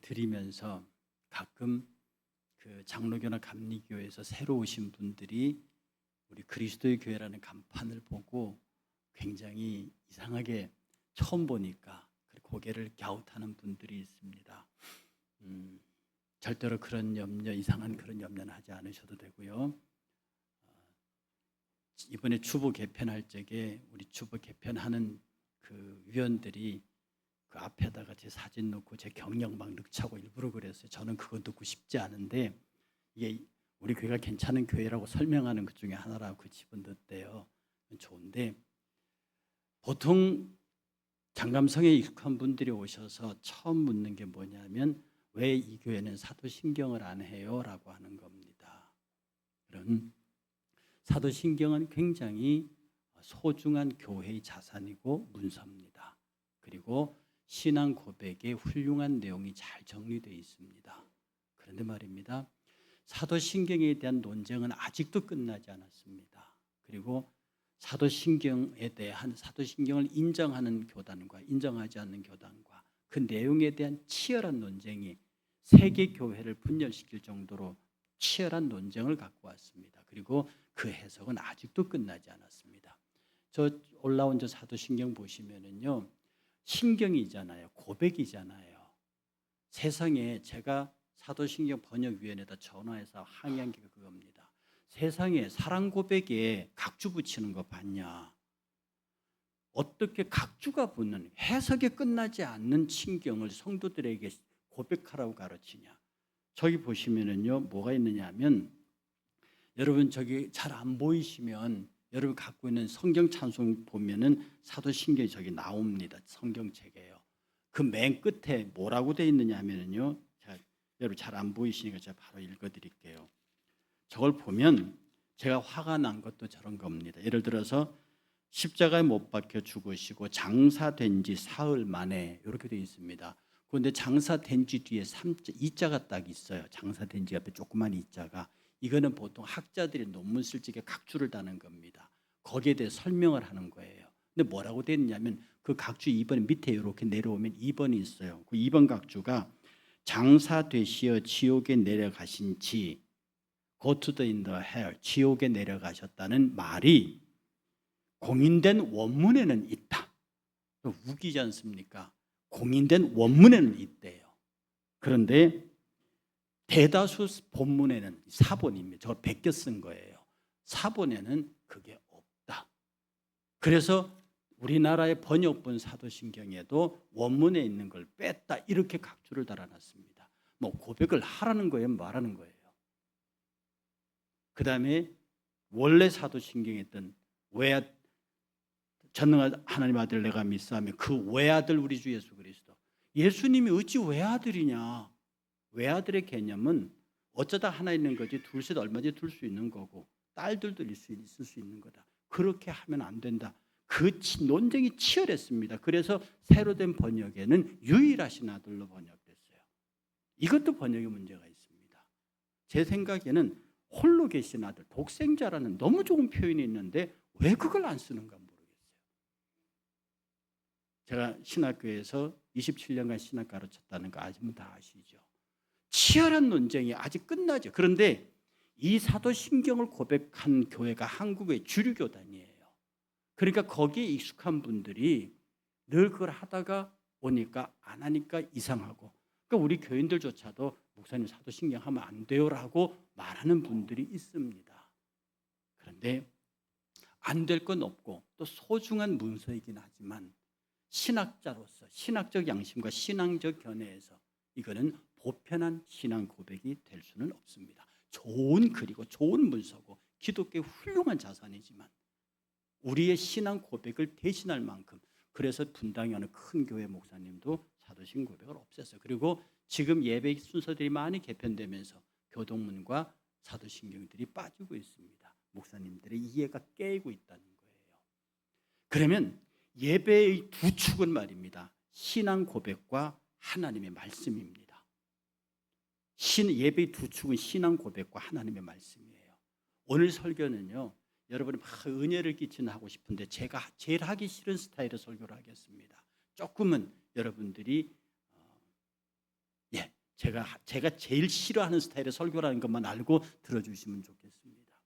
드리면서 가끔 그 장로교나 감리교에서 새로 오신 분들이 우리 그리스도의 교회라는 간판을 보고 굉장히 이상하게 처음 보니까 고개를 갸웃하는 분들이 있습니다. 절대로 그런 염려, 이상한 그런 염려는 하지 않으셔도 되고요. 이번에 주보 개편할 적에 우리 주보 개편하는 그 위원들이 그 앞에다가 제 사진 놓고 제 경력 막 넣자고 일부러 그랬어요. 저는 그거 듣고 싶지 않은데 이게 우리 교회가 괜찮은 교회라고 설명하는 것 중에 하나라고 그 집어넣었대요. 좋은데 보통 장감성에 익숙한 분들이 오셔서 처음 묻는 게 뭐냐면 왜 이 교회는 사도신경을 안 해요? 라고 하는 겁니다. 그런 사도신경은 굉장히 소중한 교회의 자산이고 문서입니다. 그리고 신앙 고백에 훌륭한 내용이 잘 정리되어 있습니다. 그런데 말입니다. 사도신경에 대한 논쟁은 아직도 끝나지 않았습니다. 그리고 사도신경에 대한 사도신경을 인정하는 교단과 인정하지 않는 교단과 그 내용에 대한 치열한 논쟁이 세계 교회를 분열시킬 정도로 치열한 논쟁을 갖고 왔습니다. 그리고 그 해석은 아직도 끝나지 않았습니다. 저 올라온 저 사도신경 보시면은요, 신경이잖아요, 고백이잖아요. 세상에 제가 사도신경 번역위원회에다 전화해서 항의한 게 그겁니다. 세상에 사랑 고백에 각주 붙이는 거 봤냐? 어떻게 각주가 붙는 해석에 끝나지 않는 신경을 성도들에게 고백하라고 가르치냐? 저기 보시면은요, 뭐가 있느냐 하면 여러분 저기 잘 안 보이시면 여러분 갖고 있는 성경 찬송 보면은 사도신경이 저기 나옵니다. 성경책이에요. 그 맨 끝에 뭐라고 돼 있느냐 하면은요, 여러분 잘 안 보이시니까 제가 바로 읽어드릴게요. 저걸 보면 제가 화가 난 것도 저런 겁니다. 예를 들어서 십자가에 못 박혀 죽으시고 장사된 지 사흘 만에 이렇게 되어 있습니다. 그런데 장사된 지 뒤에 2자가 딱 있어요. 장사된 지 옆에 조그만 2자가. 이거는 보통 학자들이 논문 쓸 적에 각주를 다는 겁니다. 거기에 대해 설명을 하는 거예요. 근데 뭐라고 되어 있냐면 그 각주 2번 밑에 이렇게 내려오면 2번이 있어요. 그 2번 각주가 장사되시어 지옥에 내려가신 지 Go to the in the hell, 지옥에 내려가셨다는 말이 공인된 원문에는 있다. 우기지 않습니까? 공인된 원문에는 있대요. 그런데 대다수 본문에는 사본입니다. 저 베껴 쓴 거예요. 사본에는 그게 없다. 그래서 우리나라의 번역본 사도신경에도 원문에 있는 걸 뺐다 이렇게 각주를 달아놨습니다. 뭐 고백을 하라는 거예요, 말하는 거예요. 그 다음에 원래 사도신경에 있던 전능한 하나님 아들 내가 믿사하며 그 외아들 우리 주 예수 그리스도. 예수님이 어찌 외아들이냐? 외아들의 개념은 어쩌다 하나 있는 거지 둘셋 얼마든지 둘 수 있는 거고 딸들도 있을 수 있는 거다. 그렇게 하면 안 된다. 그 논쟁이 치열했습니다. 그래서 새로 된 번역에는 유일하신 아들로 번역됐어요. 이것도 번역의 문제가 있습니다. 제 생각에는 홀로 계신 아들, 독생자라는 너무 좋은 표현이 있는데 왜 그걸 안 쓰는가 모르겠어요. 제가 신학교에서 27년간 신학 가르쳤다는 거 아시면 다 아시죠. 치열한 논쟁이 아직 끝나죠. 그런데 이 사도신경을 고백한 교회가 한국의 주류교단이에요. 그러니까 거기에 익숙한 분들이 늘 그걸 하다가 오니까 안 하니까 이상하고, 그러니까 우리 교인들조차도 목사님 사도신경 하면 안 돼요라고 말하는 분들이 있습니다. 그런데 안 될 건 없고 또 소중한 문서이긴 하지만 신학자로서 신학적 양심과 신앙적 견해에서 이거는 보편한 신앙 고백이 될 수는 없습니다. 좋은 글이고 좋은 문서고 기독교의 훌륭한 자산이지만 우리의 신앙 고백을 대신할 만큼, 그래서 분당에 어느 큰 교회 목사님도 사도신 고백을 없앴어요. 그리고 지금 예배 순서들이 많이 개편되면서 교동문과 사도신경들이 빠지고 있습니다. 목사님들의 이해가 깨이고 있다는 거예요. 그러면 예배의 두 축은 말입니다. 신앙 고백과 하나님의 말씀입니다. 예배의 두 축은 신앙 고백과 하나님의 말씀이에요. 오늘 설교는요, 여러분이 막 은혜를 끼치는 하고 싶은데 제가 제일 하기 싫은 스타일의 설교를 하겠습니다. 조금은 여러분들이 제가 제일 싫어하는 스타일의 설교라는 것만 알고 들어주시면 좋겠습니다.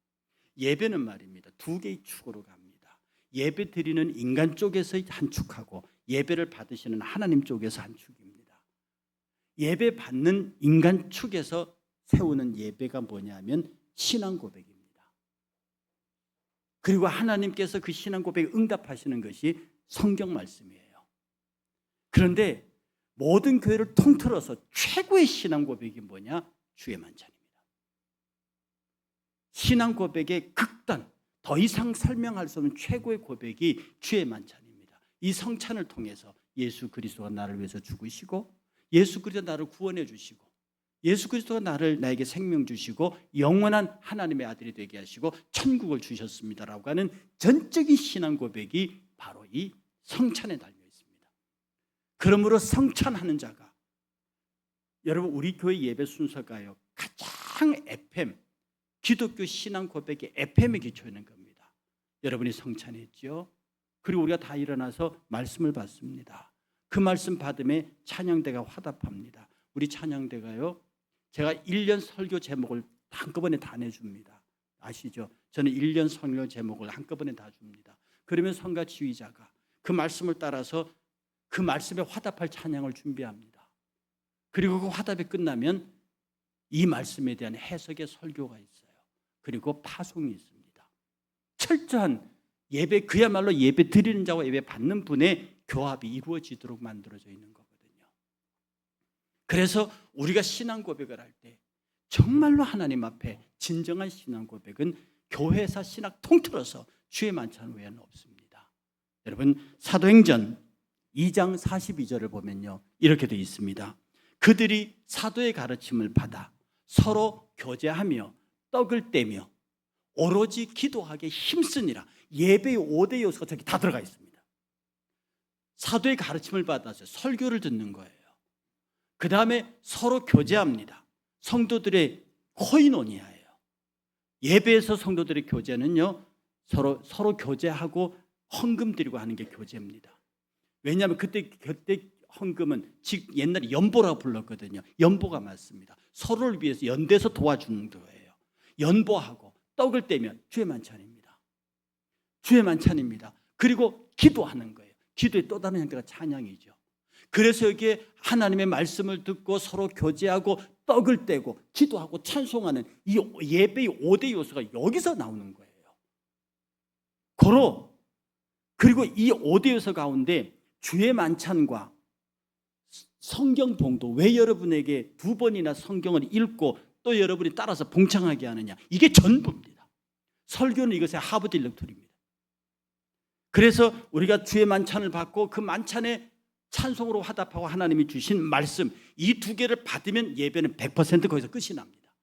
예배는 말입니다. 두 개의 축으로 갑니다. 예배 드리는 인간 쪽에서 한 축하고 예배를 받으시는 하나님 쪽에서 한 축입니다. 예배 받는 인간 축에서 세우는 예배가 뭐냐면 신앙 고백입니다. 그리고 하나님께서 그 신앙 고백에 응답하시는 것이 성경 말씀이에요. 그런데 모든 교회를 통틀어서 최고의 신앙 고백이 뭐냐? 주의 만찬입니다. 신앙 고백의 극단, 더 이상 설명할 수 없는 최고의 고백이 주의 만찬입니다. 이 성찬을 통해서 예수 그리스도가 나를 위해서 죽으시고 예수 그리스도가 나를 구원해 주시고 예수 그리스도가 나에게 생명 주시고 영원한 하나님의 아들이 되게 하시고 천국을 주셨습니다라고 하는 전적인 신앙 고백이 바로 이 성찬에 달려 있습니다. 그러므로 성찬하는 자가, 여러분 우리 교회 예배 순서가요 가장 FM 기독교 신앙 고백의 FM에 기초 있는 겁니다. 여러분이 성찬했죠. 그리고 우리가 다 일어나서 말씀을 받습니다. 그 말씀 받음에 찬양대가 화답합니다. 우리 찬양대가요, 제가 1년 설교 제목을 한꺼번에 다 내줍니다. 아시죠? 저는 1년 설교 제목을 한꺼번에 다 줍니다. 그러면 성가 지휘자가 그 말씀을 따라서 그 말씀에 화답할 찬양을 준비합니다. 그리고 그 화답이 끝나면 이 말씀에 대한 해석의 설교가 있어요. 그리고 파송이 있습니다. 철저한 예배, 그야말로 예배 드리는 자와 예배 받는 분의 교합이 이루어지도록 만들어져 있는 거거든요. 그래서 우리가 신앙 고백을 할 때 정말로 하나님 앞에 진정한 신앙 고백은 교회사 신학 통틀어서 주의 만찬 외에는 없습니다. 여러분 사도행전 2장 42절을 보면요 이렇게 되어 있습니다. 그들이 사도의 가르침을 받아 서로 교제하며 떡을 떼며 오로지 기도하게 힘쓰니라. 예배의 5대 요소가 저기 다 들어가 있습니다. 사도의 가르침을 받아서 설교를 듣는 거예요. 그 다음에 서로 교제합니다. 성도들의 코이노니아예요. 예배에서 성도들의 교제는요 서로 교제하고 헌금 드리고 하는 게 교제입니다. 왜냐하면 그때 헌금은 즉 옛날에 연보라고 불렀거든요. 연보가 맞습니다. 서로를 위해서 연대서 도와주는 거예요. 연보하고 떡을 떼면 주의 만찬입니다. 주의 만찬입니다. 그리고 기도하는 거예요. 기도의 또 다른 형태가 찬양이죠. 그래서 여기에 하나님의 말씀을 듣고 서로 교제하고 떡을 떼고 기도하고 찬송하는 이 예배의 5대 요소가 여기서 나오는 거예요. 그리고 이 5대 요소 가운데 주의 만찬과 성경 봉독, 왜 여러분에게 2번이나 성경을 읽고 또 여러분이 따라서 봉창하게 하느냐, 이게 전부입니다. 설교는 이것의 하부 딜렉토리입니다. 그래서 우리가 주의 만찬을 받고 그 만찬에 찬송으로 화답하고 하나님이 주신 말씀, 이 두 개를 받으면 예배는 100% 거기서 끝이 납니다.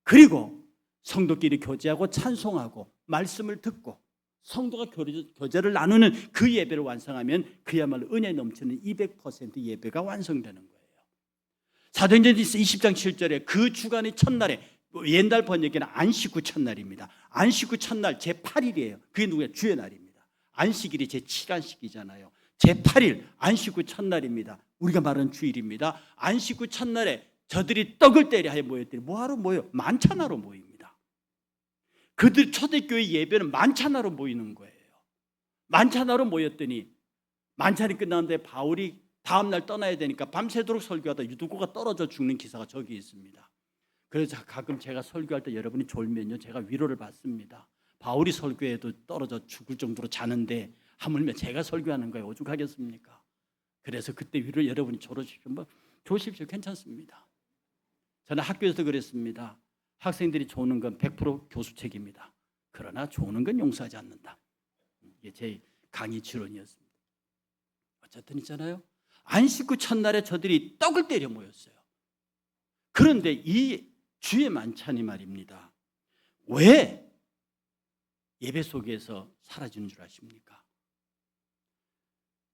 그리고 성도끼리 교제하고 찬송하고 말씀을 듣고 성도가 교제를 나누는 그 예배를 완성하면 그야말로 은혜 넘치는 200% 예배가 완성되는 거예요. 사도행전 20장 7절에 그 주간의 첫날에, 옛날 번역에는 안식 후 첫날입니다. 안식 후 첫날 제8일이에요. 그게 누구예요? 주의 날입니다. 안식일이 제7안식이잖아요. 제8일 안식 후 첫날입니다. 우리가 말하는 주일입니다. 안식 후 첫날에 저들이 떡을 떼려 하여 모였더니 뭐하러 모여? 만찬하러 모입니다. 그들 초대교회 예배는 만찬하러 모이는 거예요. 만찬하러 모였더니 만찬이 끝났는데 바울이 다음날 떠나야 되니까 밤새도록 설교하다 유두고가 떨어져 죽는 기사가 저기 있습니다. 그래서 가끔 제가 설교할 때 여러분이 졸면요 제가 위로를 받습니다. 바울이 설교해도 떨어져 죽을 정도로 자는데 하물며 제가 설교하는 거에 오죽하겠습니까? 그래서 그때 위로 여러분이 졸으십시오. 조십시오. 괜찮습니다. 저는 학교에서 그랬습니다. 학생들이 조는 건 100% 교수 책임이다. 그러나 조는 건 용서하지 않는다. 이게 제 강의 지론이었습니다. 어쨌든 있잖아요. 안식 후 첫날에 저들이 떡을 때려 모였어요. 그런데 이 주의 만찬이 말입니다. 왜 예배 속에서 사라지는 줄 아십니까?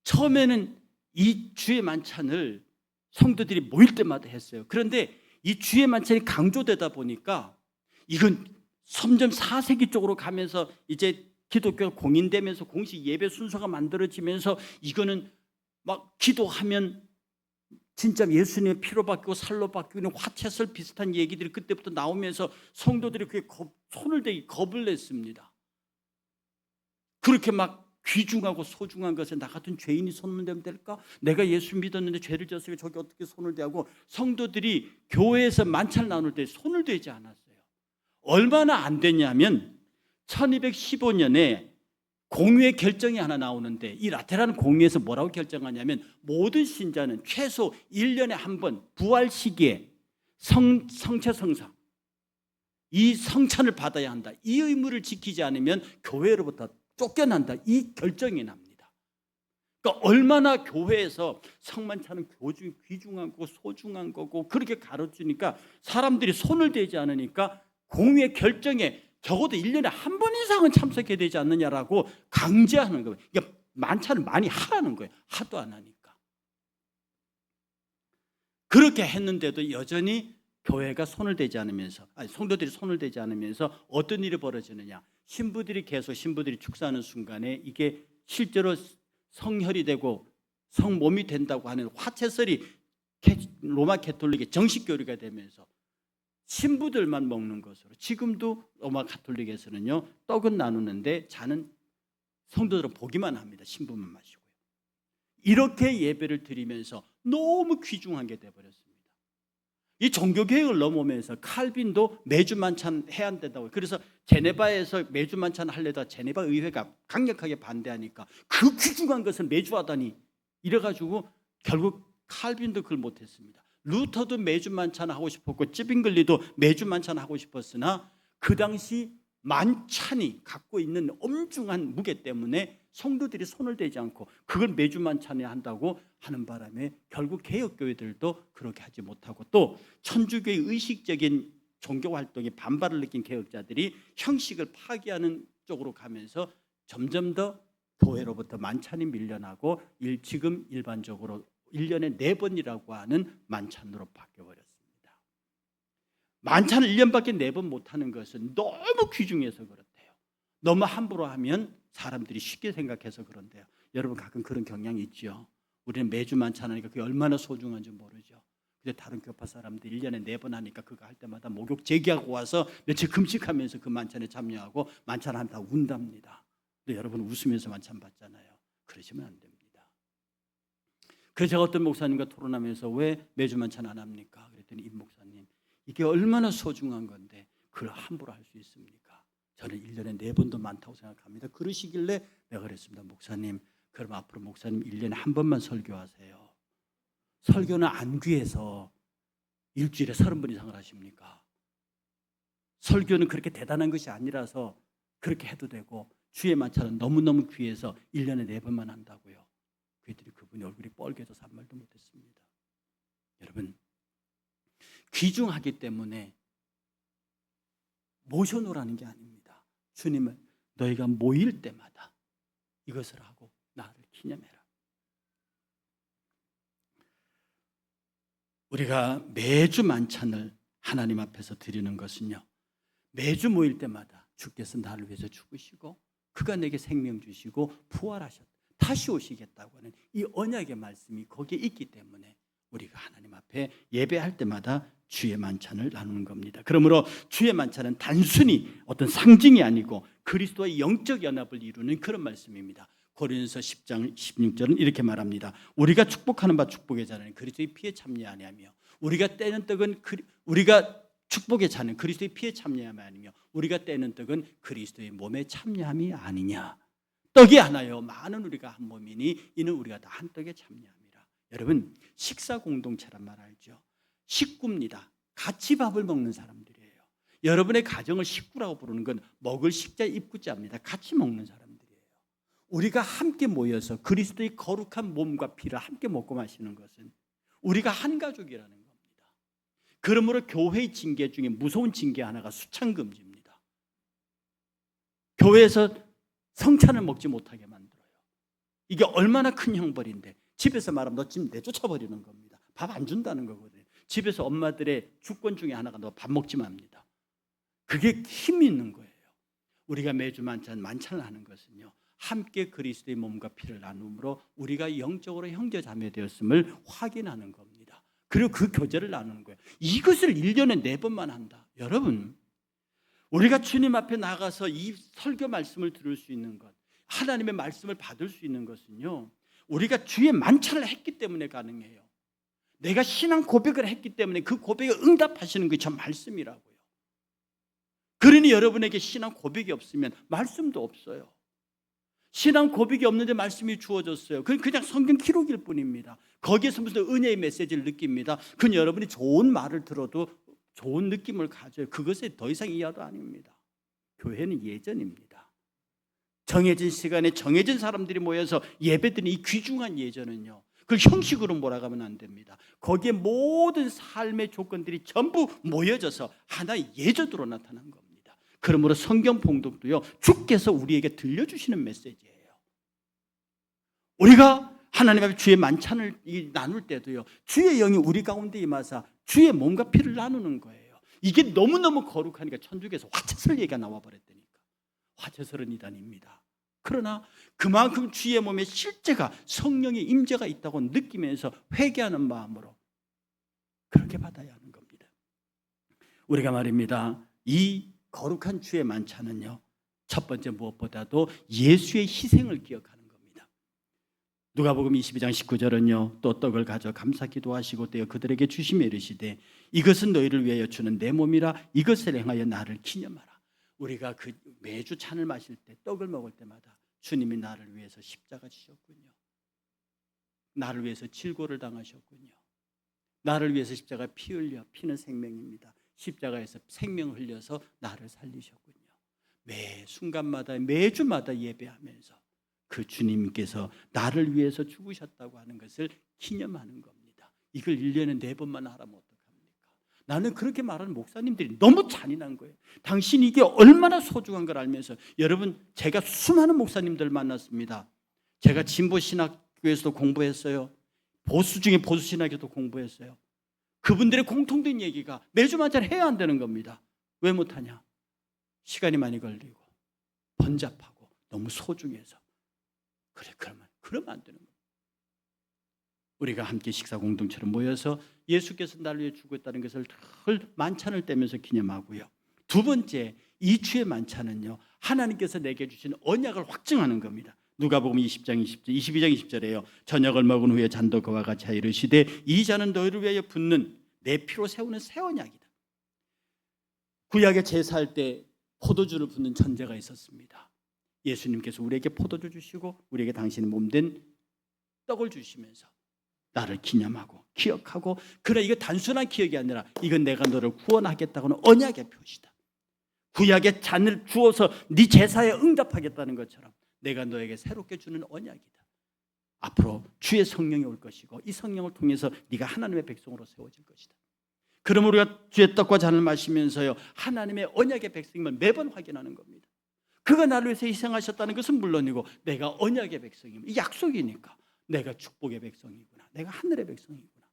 처음에는 이 주의 만찬을 성도들이 모일 때마다 했어요. 그런데 이 주의 만찬이 강조되다 보니까 이건 점점 4세기 쪽으로 가면서 이제 기독교가 공인되면서 공식 예배 순서가 만들어지면서 이거는 막 기도하면 진짜 예수님의 피로 바뀌고 살로 바뀌는 화채설 비슷한 얘기들이 그때부터 나오면서 성도들이 그게 손을 대기 겁을 냈습니다. 그렇게 막 귀중하고 소중한 것에 나 같은 죄인이 손을 대면 될까? 내가 예수 믿었는데 죄를 졌으니까 저기 어떻게 손을 대고, 성도들이 교회에서 만찬을 나눌 때 손을 대지 않았어요. 얼마나 안 됐냐면 1215년에 공의회 결정이 하나 나오는데, 이 라테란 공의회에서 뭐라고 결정하냐면 모든 신자는 최소 1년에 한 번 부활 시기에 성체 성사, 이 성찬을 받아야 한다. 이 의무를 지키지 않으면 교회로부터 쫓겨난다. 이 결정이 납니다. 그러니까 얼마나 교회에서 성만찬은 귀중한 거고 소중한 거고 그렇게 가르치니까 사람들이 손을 대지 않으니까 공의회 결정에 적어도 1년에 한 번 이상은 참석해야 되지 않느냐라고 강제하는 거예요. 그러니까 만찬을 많이 하라는 거예요. 하도 안 하니까. 그렇게 했는데도 여전히 교회가 손을 대지 않으면서, 성도들이 손을 대지 않으면서 어떤 일이 벌어지느냐. 신부들이 축사하는 순간에 이게 실제로 성혈이 되고 성몸이 된다고 하는 화채설이 로마 가톨릭의 정식 교리가 되면서 신부들만 먹는 것으로, 지금도 로마 가톨릭에서는요 떡은 나누는데 잔은 성도들은 보기만 합니다. 신부만 마시고요. 이렇게 예배를 드리면서 너무 귀중한 게 되어버렸습니다. 이 종교개혁을 넘으면서 칼빈도 매주 만찬 해야 한다고, 그래서 제네바에서 매주 만찬 하려다가 제네바 의회가 강력하게 반대하니까 그 귀중한 것을 매주 하다니, 이래가지고 결국 칼빈도 그걸 못했습니다. 루터도 매주 만찬 하고 싶었고 찌빙글리도 매주 만찬 하고 싶었으나 그 당시 만찬이 갖고 있는 엄중한 무게 때문에 성도들이 손을 대지 않고 그걸 매주 만찬에 한다고 하는 바람에 결국 개혁교회들도 그렇게 하지 못하고, 또 천주교의 의식적인 종교활동에 반발을 느낀 개혁자들이 형식을 파기하는 쪽으로 가면서 점점 더 교회로부터 만찬이 밀려나고 지금 일반적으로 1년에 4번이라고 하는 만찬으로 바뀌어버렸습니다. 만찬을 1년밖에 4번 못하는 것은 너무 귀중해서 그렇대요. 너무 함부로 하면 사람들이 쉽게 생각해서 그런데요. 여러분 가끔 그런 경향이 있죠. 우리는 매주 만찬하니까 그게 얼마나 소중한지 모르죠. 근데 다른 교파 사람들이 1년에 4번 하니까 그거 할 때마다 목욕 제기하고 와서 며칠 금식하면서 그 만찬에 참여하고 만찬하면 다 운답니다. 근데 여러분 웃으면서 만찬 받잖아요. 그러시면 안 됩니다. 그래서 제가 어떤 목사님과 토론하면서 왜 매주 만찬 안 합니까? 그랬더니 임 목사님, 이게 얼마나 소중한 건데 그걸 함부로 할 수 있습니까? 저는 1년에 4번도 많다고 생각합니다. 그러시길래 내가 그랬습니다. 목사님, 그럼 앞으로 목사님 1년에 한 번만 설교하세요. 설교는 안 귀해서 일주일에 30번 이상을 하십니까? 설교는 그렇게 대단한 것이 아니라서 그렇게 해도 되고, 주의 만찬은 너무너무 귀해서 1년에 4번만 한다고요. 그들이 그분이 얼굴이 뻘개져서 한 말도 못했습니다. 여러분, 귀중하기 때문에 모셔놓으라는 게 아닙니다. 주님은 너희가 모일 때마다 이것을 하고 나를 기념해라. 우리가 매주 만찬을 하나님 앞에서 드리는 것은요, 매주 모일 때마다 주께서 나를 위해서 죽으시고 그가 내게 생명 주시고 부활하셨다, 다시 오시겠다고 하는 이 언약의 말씀이 거기에 있기 때문에 우리가 하나님 앞에 예배할 때마다 주의 만찬을 나누는 겁니다. 그러므로 주의 만찬은 단순히 어떤 상징이 아니고 그리스도의 영적 연합을 이루는 그런 말씀입니다. 고린도서 10장 16절은 이렇게 말합니다. 우리가 축복하는 바 축복의 자는 그리스도의 피에 참여 아니하며 우리가 떼는 떡은 우리가 축복의 자는 그리스도의 피에 참여함이 아니며 우리가 떼는 떡은 그리스도의 몸에 참여함이 아니냐. 떡이 하나요 많은 우리가 한 몸이니 이는 우리가 다 한 떡에 참여함이라. 여러분, 식사 공동체란 말 알죠? 식구입니다. 같이 밥을 먹는 사람들이에요. 여러분의 가정을 식구라고 부르는 건 먹을 식자 입구자입니다. 같이 먹는 사람들이에요. 우리가 함께 모여서 그리스도의 거룩한 몸과 피를 함께 먹고 마시는 것은 우리가 한 가족이라는 겁니다. 그러므로 교회의 징계 중에 무서운 징계 하나가 수찬금지입니다. 교회에서 성찬을 먹지 못하게 만들어요. 이게 얼마나 큰 형벌인데, 집에서 말하면 너 지금 내쫓아버리는 겁니다. 밥 안 준다는 거거든요. 집에서 엄마들의 주권 중에 하나가 너 밥 먹지 맙니다. 그게 힘이 있는 거예요. 우리가 매주 만찬을 하는 것은요, 함께 그리스도의 몸과 피를 나눔으로 우리가 영적으로 형제 자매 되었음을 확인하는 겁니다. 그리고 그 교제를 나누는 거예요. 이것을 1년에 4번만 한다. 여러분, 우리가 주님 앞에 나가서 이 설교 말씀을 들을 수 있는 것, 하나님의 말씀을 받을 수 있는 것은요, 우리가 주의 만찬을 했기 때문에 가능해요. 내가 신앙 고백을 했기 때문에 그 고백에 응답하시는 게 저 말씀이라고요. 그러니 여러분에게 신앙 고백이 없으면 말씀도 없어요. 신앙 고백이 없는데 말씀이 주어졌어요. 그건 그냥 성경 기록일 뿐입니다. 거기에서 무슨 은혜의 메시지를 느낍니다. 그건 여러분이 좋은 말을 들어도 좋은 느낌을 가져요. 그것에 더 이상 이하도 아닙니다. 교회는 예전입니다. 정해진 시간에 정해진 사람들이 모여서 예배드리는 이 귀중한 예전은요, 그걸 형식으로 몰아가면 안 됩니다. 거기에 모든 삶의 조건들이 전부 모여져서 하나의 예전으로 나타난 겁니다. 그러므로 성경 봉독도요, 주께서 우리에게 들려주시는 메시지예요. 우리가 하나님 앞에 주의 만찬을 나눌 때도요, 주의 영이 우리 가운데 임하사 주의 몸과 피를 나누는 거예요. 이게 너무너무 거룩하니까 천주교에서 화채설 얘기가 나와버렸다니까. 화채설은 이단입니다. 그러나 그만큼 주의 몸에 실제가 성령의 임재가 있다고 느끼면서 회개하는 마음으로 그렇게 받아야 하는 겁니다. 우리가 말입니다, 이 거룩한 주의 만찬은요, 첫 번째 무엇보다도 예수의 희생을 기억하는 겁니다. 누가복음 22장 19절은요, 또 떡을 가져 감사 기도하시고 떼어 그들에게 주시며 이르시되 이것은 너희를 위하여 주는 내 몸이라 이것을 행하여 나를 기념하라. 우리가 그 매주 잔을 마실 때, 떡을 먹을 때마다 주님이 나를 위해서 십자가 지셨군요. 나를 위해서 질고를 당하셨군요. 나를 위해서 십자가 피 흘려, 피는 생명입니다. 십자가에서 생명 흘려서 나를 살리셨군요. 매 순간마다 매주마다 예배하면서 그 주님께서 나를 위해서 죽으셨다고 하는 것을 기념하는 겁니다. 이걸 1년에 4번만 하라면 어떡합니까? 나는 그렇게 말하는 목사님들이 너무 잔인한 거예요. 당신이 이게 얼마나 소중한 걸 알면서. 여러분, 제가 수많은 목사님들 만났습니다. 제가 진보신학교에서도 공부했어요. 보수 중에 보수신학에도 공부했어요. 그분들의 공통된 얘기가 매주 만찬 해야 한다는 겁니다. 왜 못하냐? 시간이 많이 걸리고 번잡하고 너무 소중해서. 그래, 그러면 안 되는 거예요. 우리가 함께 식사 공동체로 모여서 예수께서 나를 위해 죽었다는 것을 늘 만찬을 떼면서 기념하고요. 두 번째, 이 주의 만찬은요, 하나님께서 내게 주신 언약을 확증하는 겁니다. 누가복음 22장 20절에요. 저녁을 먹은 후에 잔도 그와 같이 이르시되 이 잔은 너희를 위하여 붓는 내 피로 세우는 새 언약이다. 구약의 제사할 때 포도주를 붓는 전제가 있었습니다. 예수님께서 우리에게 포도주 주시고 우리에게 당신의 몸된 떡을 주시면서 나를 기념하고 기억하고, 그래, 이거 단순한 기억이 아니라 이건 내가 너를 구원하겠다고는 언약의 표시다. 구약의 잔을 주어서 네 제사에 응답하겠다는 것처럼 내가 너에게 새롭게 주는 언약이다. 앞으로 주의 성령이 올 것이고 이 성령을 통해서 네가 하나님의 백성으로 세워질 것이다. 그러므로 우리가 주의 떡과 잔을 마시면서요, 하나님의 언약의 백성임을 매번 확인하는 겁니다. 그가 나를 위해서 희생하셨다는 것은 물론이고 내가 언약의 백성이면 이 약속이니까 내가 축복의 백성이구나, 내가 하늘의 백성이구나.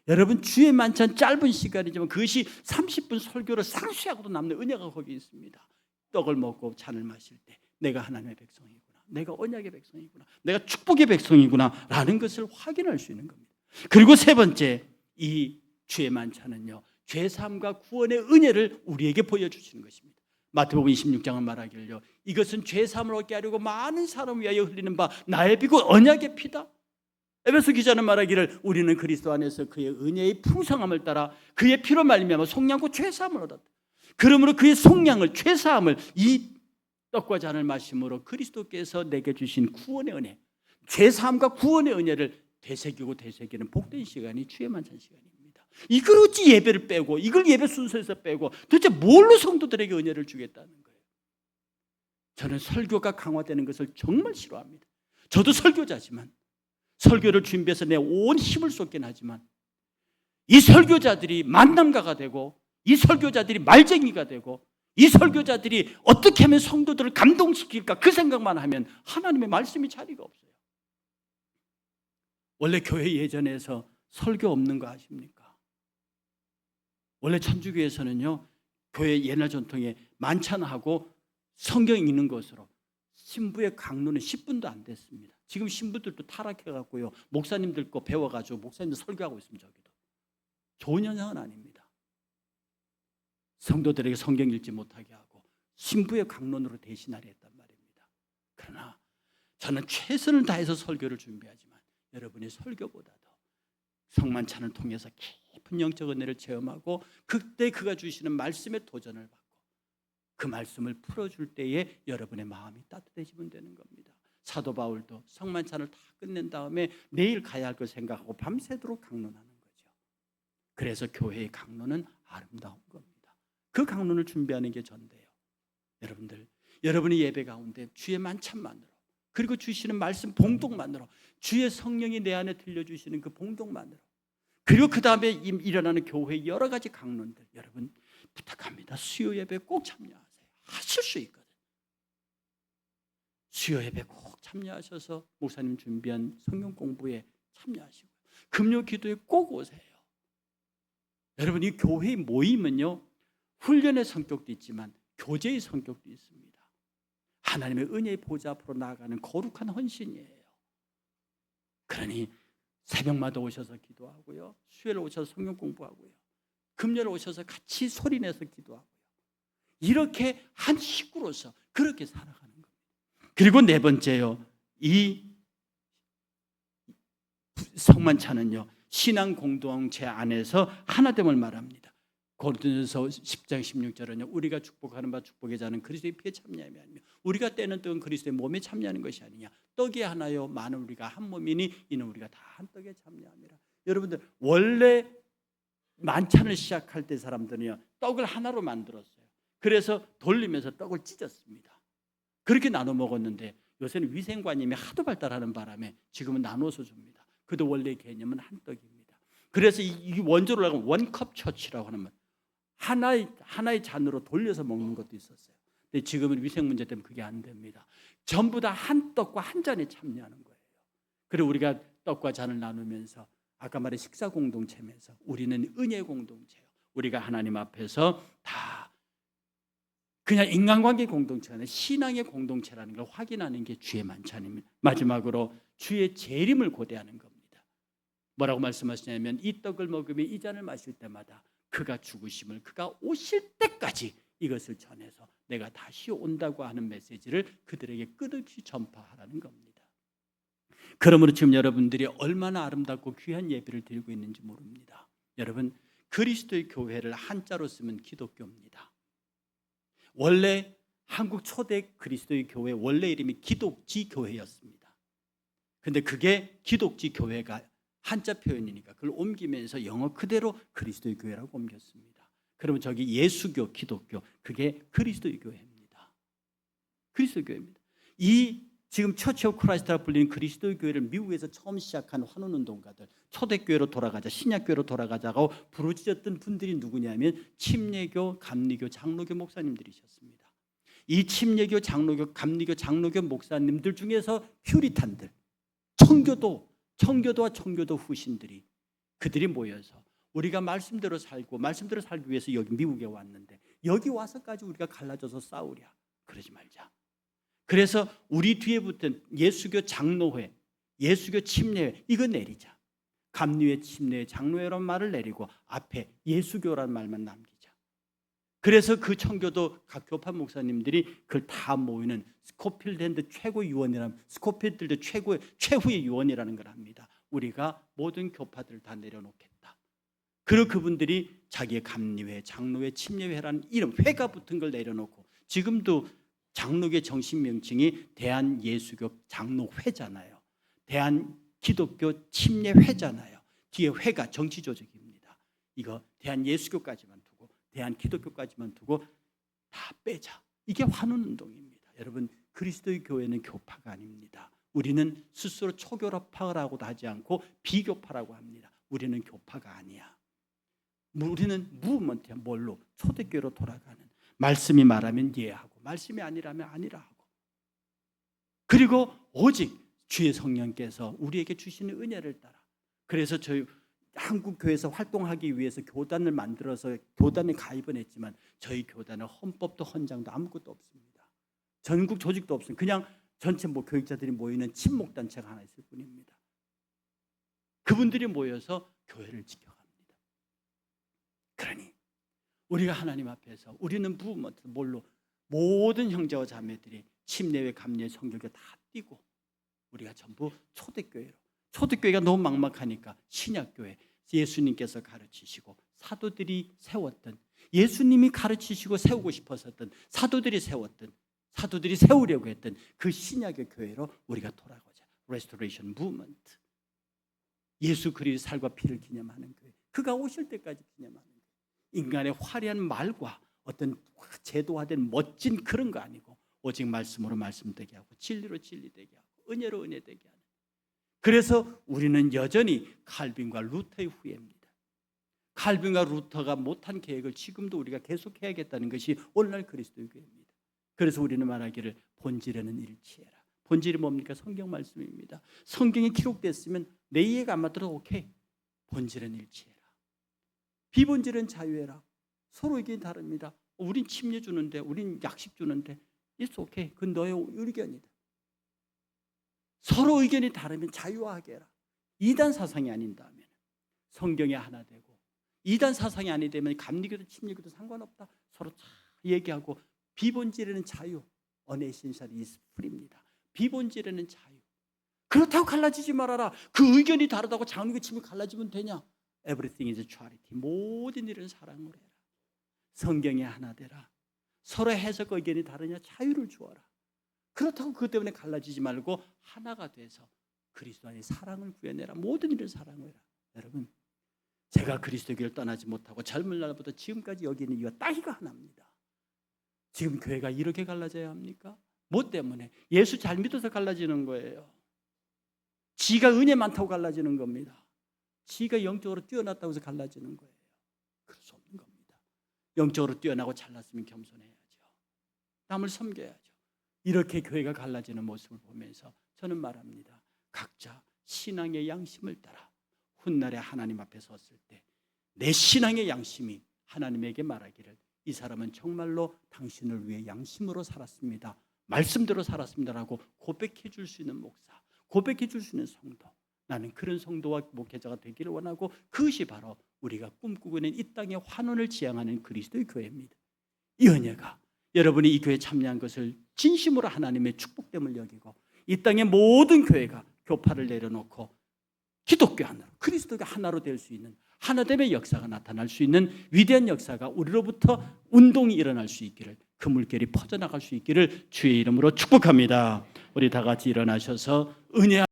여러분, 주의 만찬 짧은 시간이지만 그것이 30분 설교를 상수하고도 남는 은혜가 거기 있습니다. 떡을 먹고 잔을 마실 때 내가 하나님의 백성이구나, 내가 언약의 백성이구나, 내가 축복의 백성이구나 라는 것을 확인할 수 있는 겁니다. 그리고 세 번째, 이 주의 만찬은요, 죄사함과 구원의 은혜를 우리에게 보여주시는 것입니다. 마태복음 26장은 말하기를요, 이것은 죄사함을 얻게 하려고 많은 사람을 위하여 흘리는 바 나의 피고 언약의 피다. 에베소 기자는 말하기를 우리는 그리스도 안에서 그의 은혜의 풍성함을 따라 그의 피로 말미암아 속량고 죄사함을 얻었다. 그러므로 그의 속량을, 죄사함을 이 떡과 잔을 마심으로 그리스도께서 내게 주신 구원의 은혜, 죄사함과 구원의 은혜를 되새기고 되새기는 복된 시간이 주의 만찬 시간입니다. 이걸 어찌 예배를 빼고, 이걸 예배 순서에서 빼고 도대체 뭘로 성도들에게 은혜를 주겠다는 거예요? 저는 설교가 강화되는 것을 정말 싫어합니다. 저도 설교자지만, 설교를 준비해서 내 온 힘을 쏟긴 하지만 이 설교자들이 만남가가 되고, 이 설교자들이 말쟁이가 되고, 이 설교자들이 어떻게 하면 성도들을 감동시킬까 그 생각만 하면 하나님의 말씀이 자리가 없어요. 원래 교회 예전에서 설교 없는 거 아십니까? 원래 천주교에서는요, 교회 옛날 전통에 만찬하고 성경 읽는 것으로 신부의 강론은 10분도 안 됐습니다. 지금 신부들도 타락해갖고요, 목사님들 거 배워가지고 목사님들 설교하고 있습니다. 저기도 좋은 현상은 아닙니다. 성도들에게 성경 읽지 못하게 하고 신부의 강론으로 대신하려 했단 말입니다. 그러나 저는 최선을 다해서 설교를 준비하지만 여러분의 설교보다도 성만찬을 통해서 깊은 영적 은혜를 체험하고 그때 그가 주시는 말씀에 도전을 받고 그 말씀을 풀어줄 때에 여러분의 마음이 따뜻해지면 되는 겁니다. 사도 바울도 성만찬을 다 끝낸 다음에 내일 가야 할 걸 생각하고 밤새도록 강론하는 거죠. 그래서 교회의 강론은 아름다운 겁니다. 그 강론을 준비하는 게 전데요. 여러분들, 여러분의 예배 가운데 주의 만찬만으로 그리고 주시는 말씀 봉독만으로 주의 성령이 내 안에 들려주시는 그 봉독만으로 그리고 그 다음에 일어나는 교회의 여러 가지 강론들 여러분 부탁합니다. 수요 예배 꼭 참여하세요. 하실 수 있거든. 수요 예배 꼭 참여하셔서 목사님 준비한 성경 공부에 참여하시고 금요 기도에 꼭 오세요. 여러분 이 교회의 모임은요 훈련의 성격도 있지만 교제의 성격도 있습니다. 하나님의 은혜의 보좌 앞으로 나아가는 거룩한 헌신이에요. 그러니 새벽마다 오셔서 기도하고요. 수요일에 오셔서 성경 공부하고요. 금요일에 오셔서 같이 소리내서 기도하고요. 이렇게 한 식구로서 그렇게 살아가는 겁니다. 그리고 네 번째요. 이 성만찬은요. 신앙 공동체 안에서 하나됨을 말합니다. 고린도전서 10장 16절은요. 우리가 축복하는 바 축복의 자는 그리스도의 피에 참여하며 우리가 떼는 떡은 그리스도의 몸에 참여하는 것이 아니냐. 떡이 하나요 많은 우리가 한 몸이니 이는 우리가 다 한 떡에 참여함이라. 여러분들 원래 만찬을 시작할 때 사람들은요. 떡을 하나로 만들었어요. 그래서 돌리면서 떡을 찢었습니다. 그렇게 나눠 먹었는데 요새는 위생관념이 하도 발달하는 바람에 지금은 나눠서 줍니다. 그도 원래 개념은 한 떡입니다. 그래서 이 원조로 하면 원컵 처치라고 하는 하나의 잔으로 돌려서 먹는 것도 있었어요. 근데 지금은 위생 문제 때문에 그게 안 됩니다. 전부 다 한 떡과 한 잔에 참여하는 거예요. 그리고 우리가 떡과 잔을 나누면서 아까 말한 식사 공동체면서 우리는 은혜 공동체예요. 우리가 하나님 앞에서 다 그냥 인간관계 공동체가 아니라 신앙의 공동체라는 걸 확인하는 게 주의 만찬입니다. 마지막으로 주의 재림을 고대하는 겁니다. 뭐라고 말씀하시냐면 이 떡을 먹으며 이 잔을 마실 때마다 그가 죽으심을 그가 오실 때까지 이것을 전해서 내가 다시 온다고 하는 메시지를 그들에게 끝없이 전파하라는 겁니다. 그러므로 지금 여러분들이 얼마나 아름답고 귀한 예배를 드리고 있는지 모릅니다. 여러분 그리스도의 교회를 한자로 쓰면 기독교입니다. 원래 한국 초대 그리스도의 교회 원래 이름이 기독지 교회였습니다. 근데 그게 기독지 교회가 한자 표현이니까 그걸 옮기면서 영어 그대로 그리스도의 교회라고 옮겼습니다. 그러면 저기 예수교, 기독교 그게 그리스도의 교회입니다. 그리스도의 교회입니다. 이 지금 처치 오브 크라이스트라고 불리는 그리스도의 교회를 미국에서 처음 시작한 환원운동가들 초대교회로 돌아가자 신약교회로 돌아가자고 부르짖었던 분들이 누구냐면 침례교, 감리교, 장로교 목사님들이셨습니다. 이 침례교, 장로교, 감리교, 장로교 목사님들 중에서 퓨리탄들 청교도와 청교도 후신들이 그들이 모여서 우리가 말씀대로 살고 말씀대로 살기 위해서 여기 미국에 왔는데 여기 와서까지 우리가 갈라져서 싸우랴 그러지 말자. 그래서 우리 뒤에 붙은 예수교 장로회, 예수교 침례회 이거 내리자. 감리회, 침례회, 장로회라는 말을 내리고 앞에 예수교라는 말만 남기자. 그래서 그 청교도 각 교파 목사님들이 그걸 다 모이는 스코필드랜드 최고 유언이라는 스코필드랜드 최후의 유언이라는 걸 합니다. 우리가 모든 교파들을 다 내려놓겠다. 그리고 그분들이 자기의 감리회, 장로회, 침례회라는 이름 회가 붙은 걸 내려놓고 지금도 장로교 정식 명칭이 대한예수교 장로회잖아요. 대한기독교 침례회잖아요. 뒤에 회가 정치 조직입니다. 이거 대한예수교까지만 두고 대한기독교까지만 두고 다 빼자. 이게 환원운동입니다. 여러분 그리스도의 교회는 교파가 아닙니다. 우리는 스스로 초교파라고도 하지 않고 비교파라고 합니다. 우리는 교파가 아니야. 우리는 무브먼트야. 뭘로? 초대교회로 돌아가는. 말씀이 말하면 이해하고 말씀이 아니라면 아니라 하고 그리고 오직 주의 성령께서 우리에게 주시는 은혜를 따라 그래서 저희 한국교회에서 활동하기 위해서 교단을 만들어서 교단에 가입은 했지만 저희 교단은 헌법도 헌장도 아무것도 없습니다. 전국 조직도 없습니다. 그냥 전체 교육자들이 모이는 친목단체가 하나 있을 뿐입니다. 그분들이 모여서 교회를 지켜갑니다. 우리가 하나님 앞에서 우리는 무브먼트 뭘로 모든 형제와 자매들이 침례회 감례 성결교 다 뛰고 우리가 전부 초대교회로 초대교회가 너무 막막하니까 신약교회 예수님께서 가르치시고 사도들이 세웠던 예수님이 가르치시고 세우고 싶었었던 사도들이 세웠던 사도들이 세우려고 했던 그 신약의 교회로 우리가 돌아가자. Restoration Movement. 예수 그리스도의 살과 피를 기념하는 교회. 그가 오실 때까지 기념하는 교회. 인간의 화려한 말과 어떤 제도화된 멋진 그런 거 아니고 오직 말씀으로 말씀되게 하고 진리로 진리되게 하고 은혜로 은혜되게 하는. 그래서 우리는 여전히 칼빈과 루터의 후예입니다. 칼빈과 루터가 못한 계획을 지금도 우리가 계속해야겠다는 것이 오늘날 그리스도의 교회입니다. 그래서 우리는 말하기를 본질에는 일치해라. 본질이 뭡니까? 성경 말씀입니다. 성경에 기록됐으면 내 이해가 안 맞더라도 오케이. 본질은 일치해라. 비본질은 자유해라. 서로 의견이 다릅니다. 우린 침례 주는데 우린 약식 주는데 it's okay. 그건 너의 의견이다. 서로 의견이 다르면 자유하게 해라. 이단 사상이 아닌다면 성경에 하나 되고 이단 사상이 아니 되면 감리교도 침례교도 상관없다. 서로 잘 얘기하고 비본질에는 자유. Unessential is free입니다. 비본질에는 자유. 그렇다고 갈라지지 말아라. 그 의견이 다르다고 장로교 침례 갈라지면 되냐? Everything is charity. 모든 일은 사랑으로 해라. 성경에 하나 되라. 서로 해석 의견이 다르냐? 자유를 주어라. 그렇다고 그것 때문에 갈라지지 말고 하나가 돼서 그리스도 안에 사랑을 구해내라. 모든 일을 사랑을 해라. 여러분, 제가 그리스도 교회를 떠나지 못하고 젊은 날부터 지금까지 여기 있는 이유가 딱 이거 하나입니다. 지금 교회가 이렇게 갈라져야 합니까? 뭐 때문에? 예수 잘 믿어서 갈라지는 거예요. 지가 은혜 많다고 갈라지는 겁니다. 지가 영적으로 뛰어났다고 해서 갈라지는 거예요. 그럴 수 없는 겁니다. 영적으로 뛰어나고 잘났으면 겸손해야죠. 남을 섬겨야죠. 이렇게 교회가 갈라지는 모습을 보면서 저는 말합니다. 각자 신앙의 양심을 따라 훗날에 하나님 앞에 섰을 때 내 신앙의 양심이 하나님에게 말하기를 이 사람은 정말로 당신을 위해 양심으로 살았습니다. 말씀대로 살았습니다라고 고백해 줄 수 있는 목사, 고백해 줄 수 있는 성도. 나는 그런 성도와 목회자가 되기를 원하고 그것이 바로 우리가 꿈꾸고 있는 이 땅의 환원을 지향하는 그리스도의 교회입니다. 이 은혜가 여러분이 이 교회에 참여한 것을 진심으로 하나님의 축복됨을 여기고 이 땅의 모든 교회가 교파를 내려놓고 기독교 하나로 그리스도가 하나로 될 수 있는 하나됨의 역사가 나타날 수 있는 위대한 역사가 우리로부터 운동이 일어날 수 있기를 그 물결이 퍼져나갈 수 있기를 주의 이름으로 축복합니다. 우리 다 같이 일어나셔서 은혜